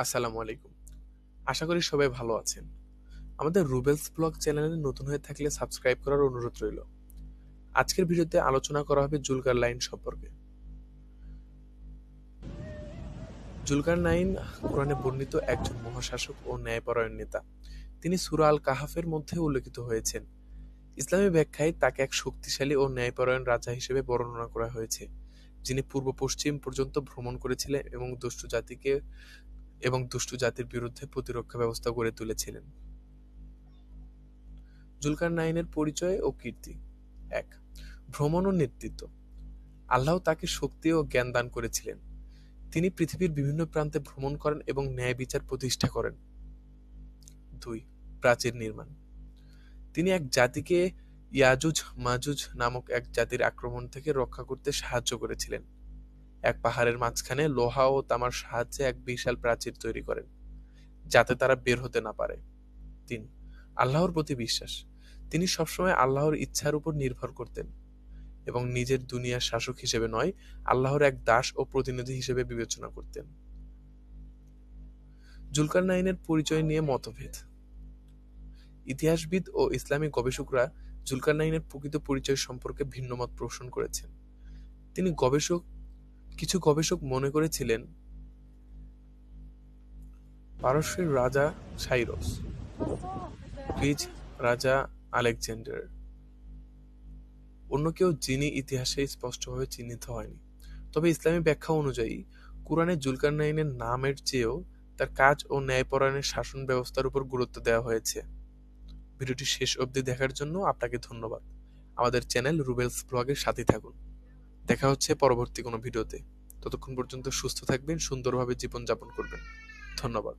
আসসালামু আলাইকুম। আশা করি সবাই ভালো আছেন। আমাদের রুবেলস ব্লগ চ্যানেলে নতুন হয়ে থাকলে সাবস্ক্রাইব করার অনুরোধ রইল। আজকের ভিডিওতে আলোচনা করা হবে জুলকারনাইন সম্পর্কে। জুলকারনাইন কোরআনে বর্ণিত একজন মহাশাসক ও ন্যায়পরায়ণ নেতা। তিনি সূরা আল কাহাফের মধ্যে উল্লেখিত হয়েছেন। ইসলামী ব্যাখ্যায় তাকে এক শক্তিশালী ও ন্যায়পরায়ণ রাজা হিসেবে বর্ণনা করা হয়েছে, যিনি পূর্ব পশ্চিম পর্যন্ত ভ্রমণ করেছিলেন এবং দুষ্ট জাতির বিরুদ্ধে প্রতিরক্ষা ব্যবস্থা গড়ে তুলেছিলেন। জুলকারনাইনের পরিচয় ও কীর্তি। ১. ভ্রমণ ও নেতৃত্ব। আল্লাহ তাকে শক্তি ও জ্ঞান দান করেছিলেন। তিনি পৃথিবীর বিভিন্ন প্রান্তে ভ্রমণ করেন এবং ন্যায় বিচার প্রতিষ্ঠা করেন। ২. প্রাচীর নির্মাণ। তিনি এক জাতিকে ইয়াজুজ মাজুজ নামক এক জাতির আক্রমণ থেকে রক্ষা করতে সাহায্য করেছিলেন। এক পাহাড়ের মাঝখানে লোহা ও তামার সাহায্যে এক বিশাল প্রাচীর তৈরি করেন, যাতে তারা বের হতে না পারে। ৩. আল্লাহর প্রতি বিশ্বাস। তিনি সবসময় আল্লাহর ইচ্ছার উপর নির্ভর করতেন এবং নিজের দুনিয়ার শাসক হিসেবে নয়, আল্লাহর এক দাস ও প্রতিনিধি হিসেবে বিবেচনা করতেন। জুলকারনাইনের পরিচয় নিয়ে মতভেদ। ইতিহাসবিদ ও ইসলামী গবেষকরা জুলকারনাইনের প্রকৃত পরিচয় সম্পর্কে ভিন্নমত পোষণ করেছেন। কিছু গবেষক মনে করেছিলেন পারস্যের রাজা সাইরাস, গ্রিক রাজা আলেকজান্ডার, অন্য কেউ যিনি ইতিহাসে স্পষ্টভাবে চিহ্নিত হয়নি। তবে ইসলামী ব্যাখ্যা অনুযায়ী কুরআনে জুলকারনাইনের নামের চেয়েও তার কাজ ও ন্যায়পরায়ণের শাসন ব্যবস্থার উপর গুরুত্ব দেওয়া হয়েছে। ভিডিওটি শেষ অবধি দেখার জন্য আপনাকে ধন্যবাদ। আমাদের চ্যানেল রুবেলস ব্লগের সাথে থাকুন। দেখা হচ্ছে পরবর্তী কোনো ভিডিওতে। ততক্ষণ পর্যন্ত সুস্থ থাকবেন, সুন্দরভাবে জীবনযাপন করবেন। ধন্যবাদ।